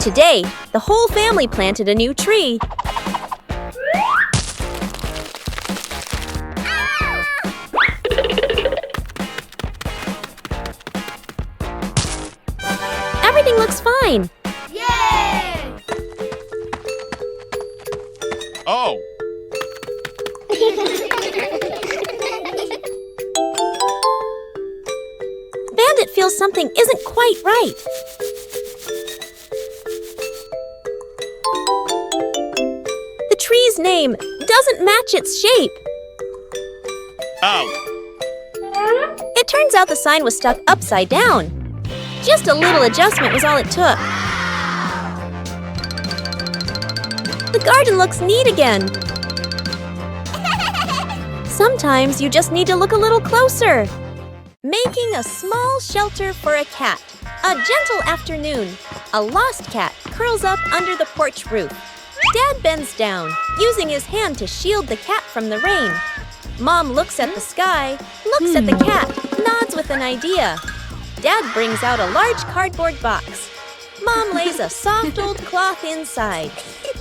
Today, the whole family planted a new tree. Everything looks fine. Yay! Oh! Bandit feels something isn't quite right. The tree's name doesn't match its shape. Oh! It turns out the sign was stuck upside down. Just a little adjustment was all it took. The garden looks neat again. Sometimes you just need to look a little closer. Making a small shelter for a cat. A gentle afternoon. A lost cat curls up under the porch roof. Dad bends down, using his hand to shield the cat from the rain. Mom looks at the sky, looks at the cat, nods with an idea. Dad brings out a large cardboard box. Mom lays a soft old cloth inside.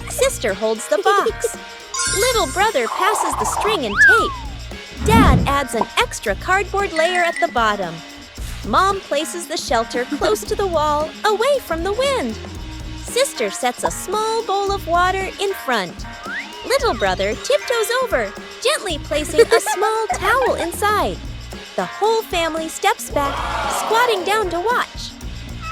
Sister holds the box. Little brother passes the string and tape. Dad adds an extra cardboard layer at the bottom. Mom places the shelter close to the wall, away from the wind. Sister sets a small bowl of water in front. Little brother tiptoes over, gently placing a small towel inside. The whole family steps back, squatting down to watch.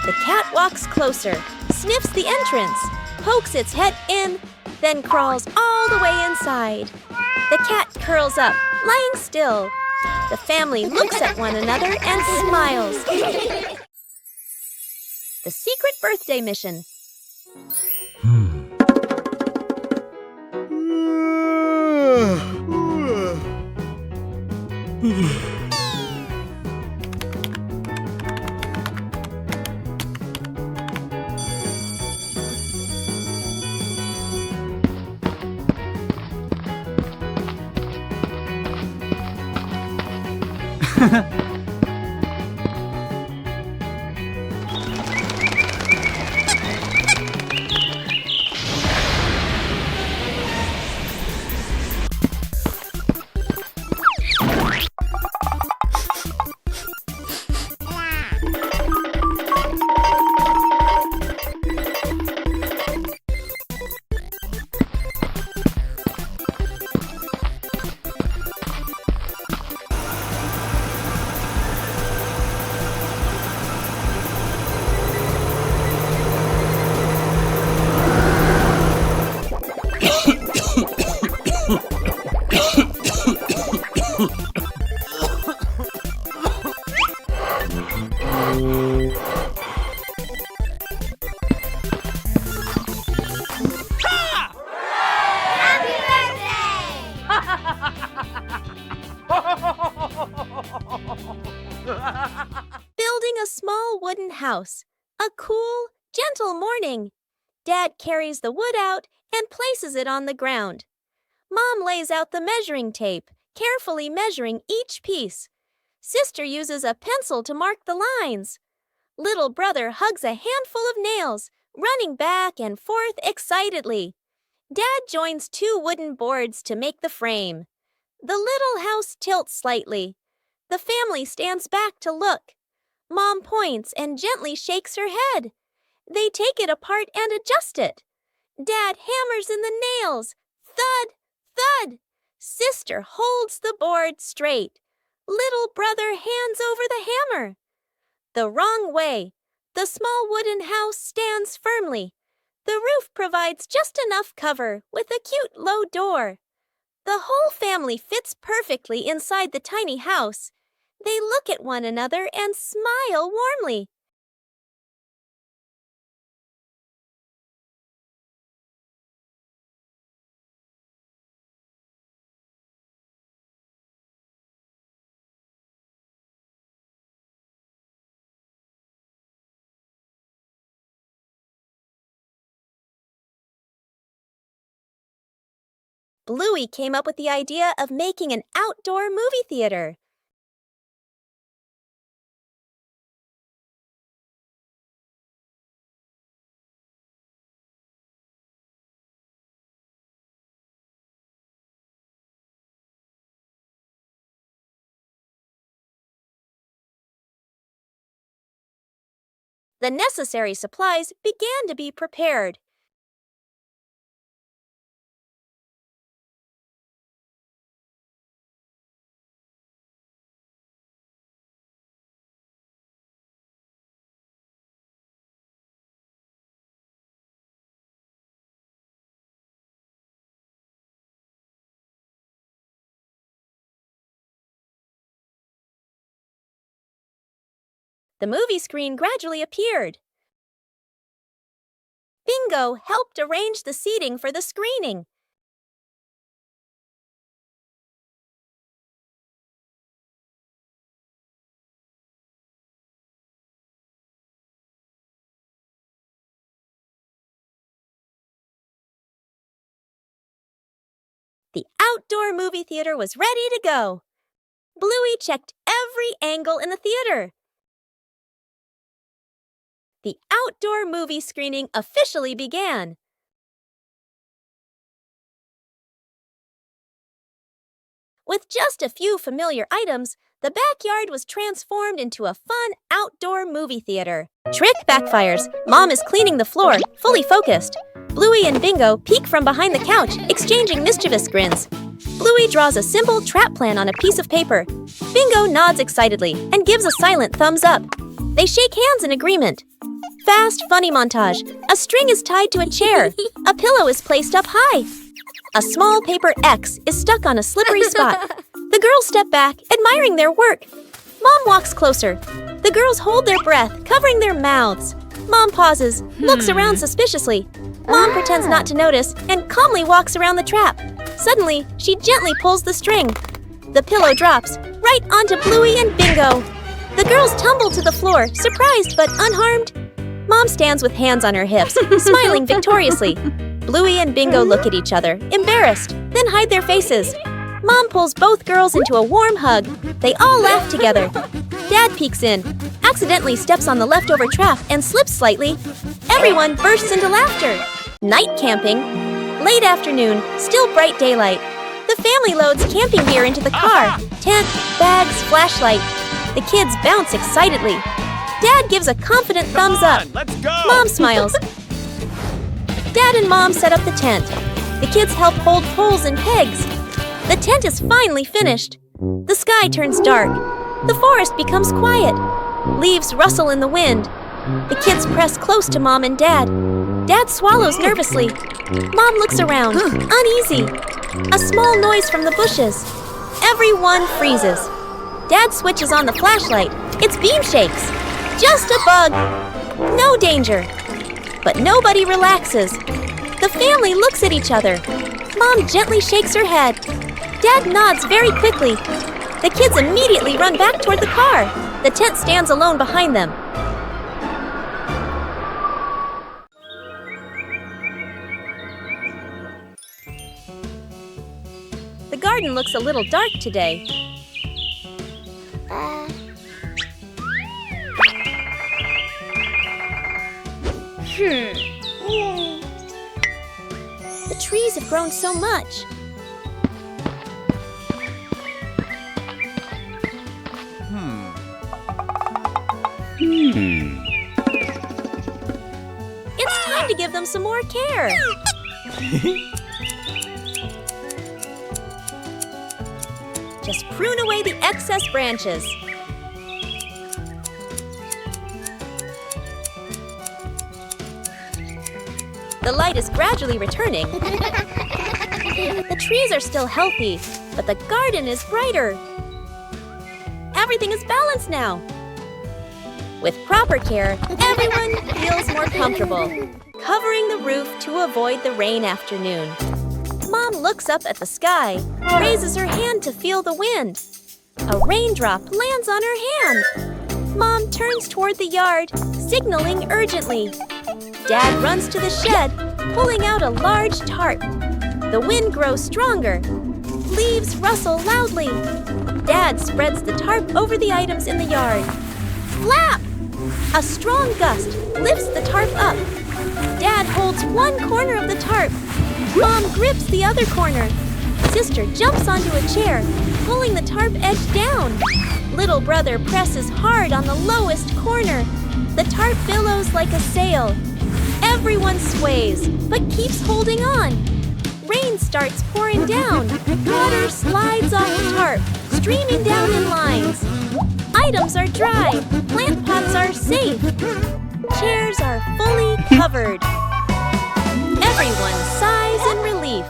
The cat walks closer, sniffs the entrance, pokes its head in, then crawls all the way inside. The cat curls up, lying still. The family looks at one another and smiles. The secret birthday mission. Building a small wooden house. A cool, gentle morning. Dad carries the wood out and places it on the ground. Mom lays out the measuring tape, carefully measuring each piece. Sister uses a pencil to mark the lines. Little brother hugs a handful of nails, running back and forth excitedly. Dad joins two wooden boards to make the frame. The little house tilts slightly. The family stands back to look. Mom points and gently shakes her head. They take it apart and adjust it. Dad hammers in the nails. Thud, thud. Sister holds the board straight. Little brother hands over the hammer. The wrong way. The small wooden house stands firmly. The roof provides just enough cover with a cute low door. The whole family fits perfectly inside the tiny house. They look at one another and smile warmly. Bluey came up with the idea of making an outdoor movie theater. The necessary supplies began to be prepared. The movie screen gradually appeared. Bingo helped arrange the seating for the screening. The outdoor movie theater was ready to go. Bluey checked every angle in the theater. The outdoor movie screening officially began. With just a few familiar items, the backyard was transformed into a fun outdoor movie theater. Trick backfires. Mom is cleaning the floor, fully focused. Bluey and Bingo peek from behind the couch, exchanging mischievous grins. Bluey draws a simple trap plan on a piece of paper. Bingo nods excitedly and gives a silent thumbs up. They shake hands in agreement. Fast, funny montage. A string is tied to a chair. A pillow is placed up high. A small paper X is stuck on a slippery spot. The girls step back, admiring their work. Mom walks closer. The girls hold their breath, covering their mouths. Mom pauses, looks around suspiciously. Mom pretends not to notice and calmly walks around the trap. Suddenly, she gently pulls the string. The pillow drops, right onto Bluey and Bingo. The girls tumble to the floor, surprised but unharmed. Mom stands with hands on her hips, smiling victoriously. Bluey and Bingo look at each other, embarrassed, then hide their faces. Mom pulls both girls into a warm hug. They all laugh together. Dad peeks in, accidentally steps on the leftover trap and slips slightly. Everyone bursts into laughter. Night camping. Late afternoon, still bright daylight. The family loads camping gear into the car. Tent, bags, flashlight. The kids bounce excitedly. Dad gives a confident thumbs up. Let's go! Mom smiles. Dad and Mom set up the tent. The kids help hold poles and pegs. The tent is finally finished. The sky turns dark. The forest becomes quiet. Leaves rustle in the wind. The kids press close to Mom and Dad. Dad swallows nervously. Mom looks around, uneasy. A small noise from the bushes. Everyone freezes. Dad switches on the flashlight. Its beam shakes. Just a bug. No danger. But nobody relaxes. The family looks at each other. Mom gently shakes her head. Dad nods very quickly. The kids immediately run back toward the car. The tent stands alone behind them. The garden looks a little dark today. The trees have grown so much. It's time to give them some more care. Just prune away the excess branches. The light is gradually returning. The trees are still healthy, but the garden is brighter. Everything is balanced now. With proper care, everyone feels more comfortable, covering the roof to avoid the rain afternoon. Mom looks up at the sky, raises her hand to feel the wind. A raindrop lands on her hand. Mom turns toward the yard, signaling urgently. Dad runs to the shed, pulling out a large tarp. The wind grows stronger. Leaves rustle loudly. Dad spreads the tarp over the items in the yard. Flap! A strong gust lifts the tarp up. Dad holds one corner of the tarp. Mom grips the other corner. Sister jumps onto a chair, pulling the tarp edge down. Little brother presses hard on the lowest corner. The tarp billows like a sail. Everyone sways, but keeps holding on. Rain starts pouring down. Water slides off the tarp, streaming down in lines. Items are dry. Plant pots are safe. Chairs are fully covered. Everyone sighs in relief.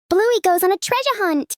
Bluey goes on a treasure hunt.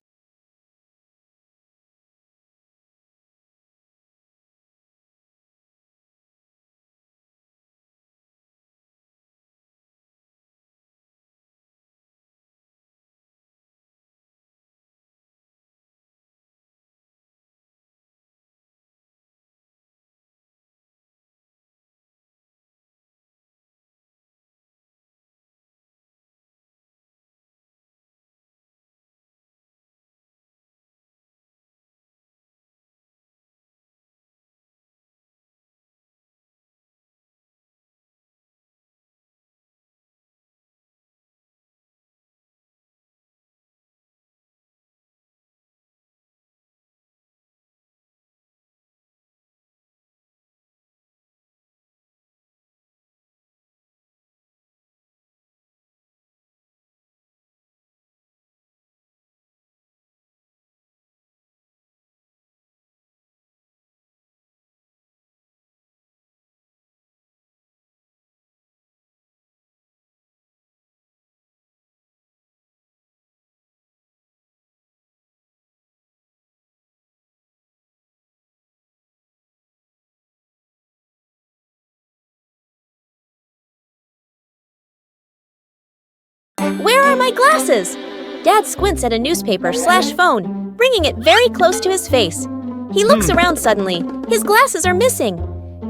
Where are my glasses? Dad squints at a newspaper/phone, bringing it very close to his face. He looks around suddenly. His glasses are missing.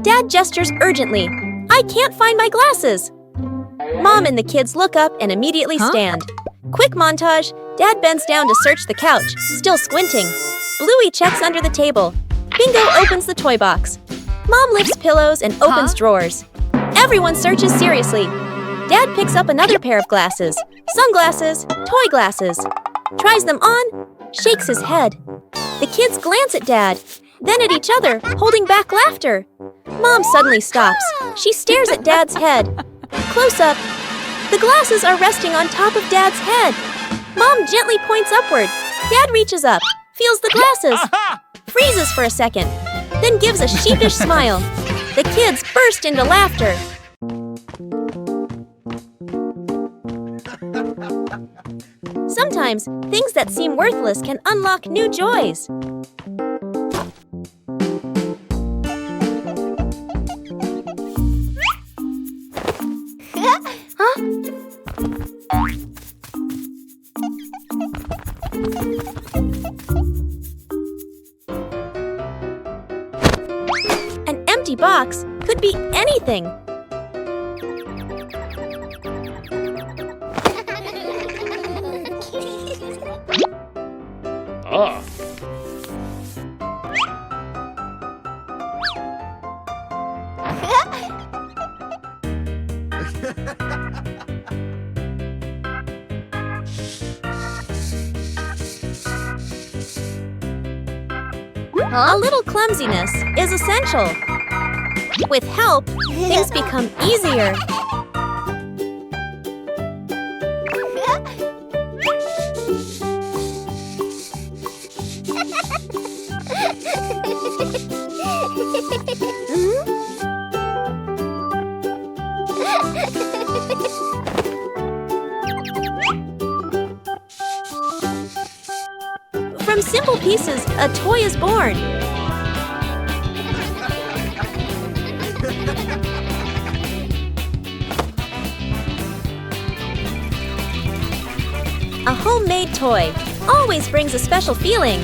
Dad gestures urgently. I can't find my glasses. Mom and the kids look up and immediately stand. Quick montage. Dad bends down to search the couch, still squinting. Bluey checks under the table. Bingo opens the toy box. Mom lifts pillows and opens drawers. Everyone searches seriously. Dad picks up another pair of glasses. Sunglasses, toy glasses. Tries them on, shakes his head. The kids glance at Dad, then at each other, holding back laughter. Mom suddenly stops. She stares at Dad's head. Close up. The glasses are resting on top of Dad's head. Mom gently points upward. Dad reaches up, feels the glasses, freezes for a second, then gives a sheepish smile. The kids burst into laughter. Sometimes, things that seem worthless can unlock new joys. An empty box could be anything. Ah. A little clumsiness is essential. With help, things become easier. From simple pieces, a toy is born. A homemade toy always brings a special feeling.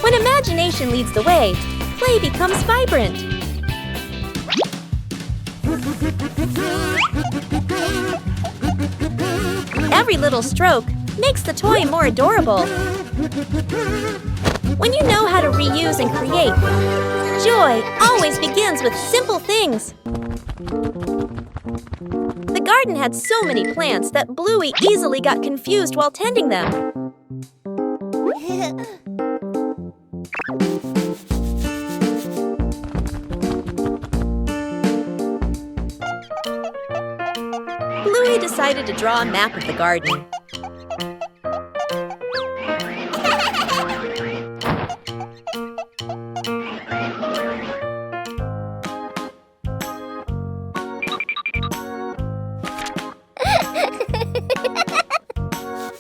When imagination leads the way, play becomes vibrant. Every little stroke makes the toy more adorable. When you know how to reuse and create, joy always begins with simple things. The garden had so many plants that Bluey easily got confused while tending them. decided to draw a map of the garden.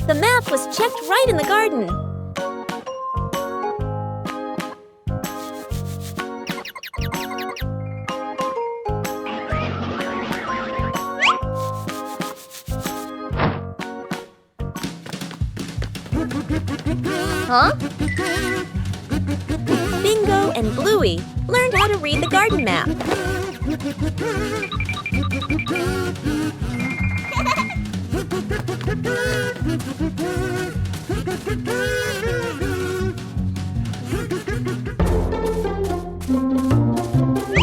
The map was checked right in the garden. Huh? Bingo and Bluey learned how to read the garden map.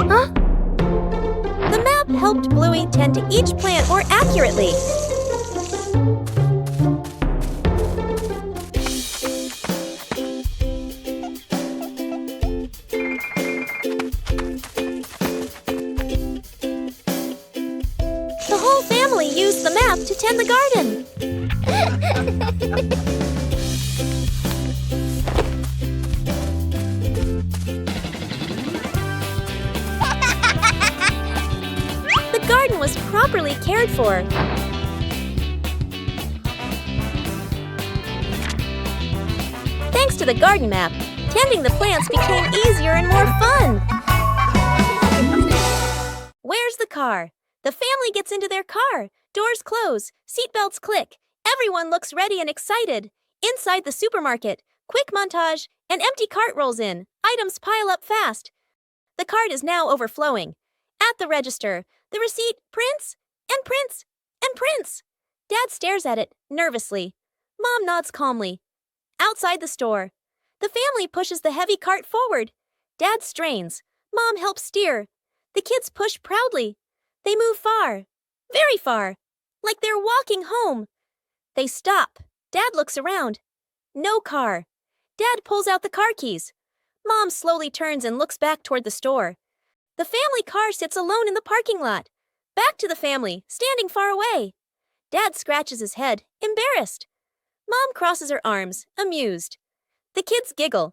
Huh? The map helped Bluey tend to each plant more accurately. The whole family used the map to tend the garden. The garden was properly cared for. Thanks to the garden map, tending the plants became easier and more fun. Where's the car? The family gets into their car. Doors close. Seatbelts click. Everyone looks ready and excited. Inside the supermarket, quick montage, an empty cart rolls in. Items pile up fast. The cart is now overflowing. At the register, the receipt prints and prints and prints. Dad stares at it nervously. Mom nods calmly. Outside the store, the family pushes the heavy cart forward. Dad strains. Mom helps steer. The kids push proudly. They move far, very far, like they're walking home. They stop. Dad looks around. No car. Dad pulls out the car keys. Mom slowly turns and looks back toward the store. The family car sits alone in the parking lot. Back to the family, standing far away. Dad scratches his head, embarrassed. Mom crosses her arms, amused. The kids giggle.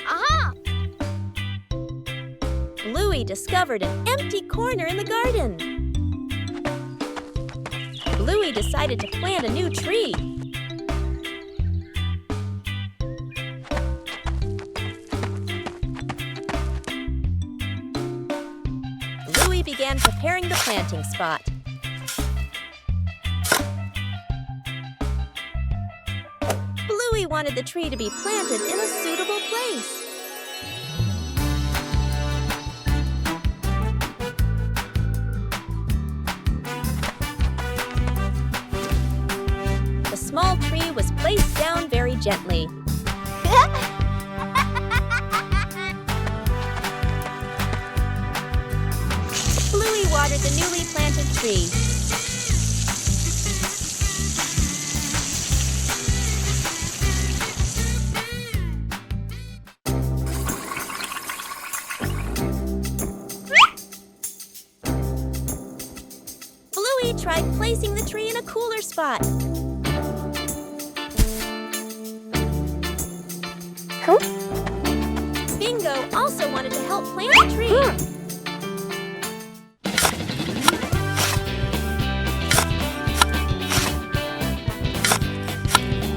Aha! Bluey discovered an empty corner in the garden. Bluey decided to plant a new tree. Bluey began preparing the planting spot. Bluey wanted the tree to be planted in a suitable place. The small tree was placed down very gently. Bluey watered the newly planted tree. Bluey tried placing the tree in a cooler spot. Huh? Bingo also wanted to help plant the tree.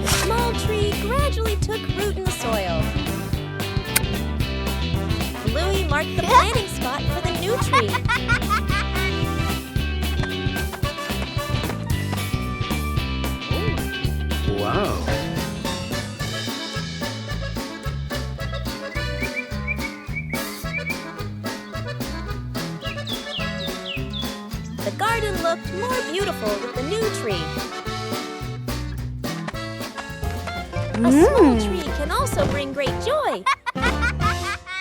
The small tree gradually took root in the soil. Bluey marked the planting spot for the new tree. Wow. The garden looked more beautiful with the new tree. A small tree can also bring great joy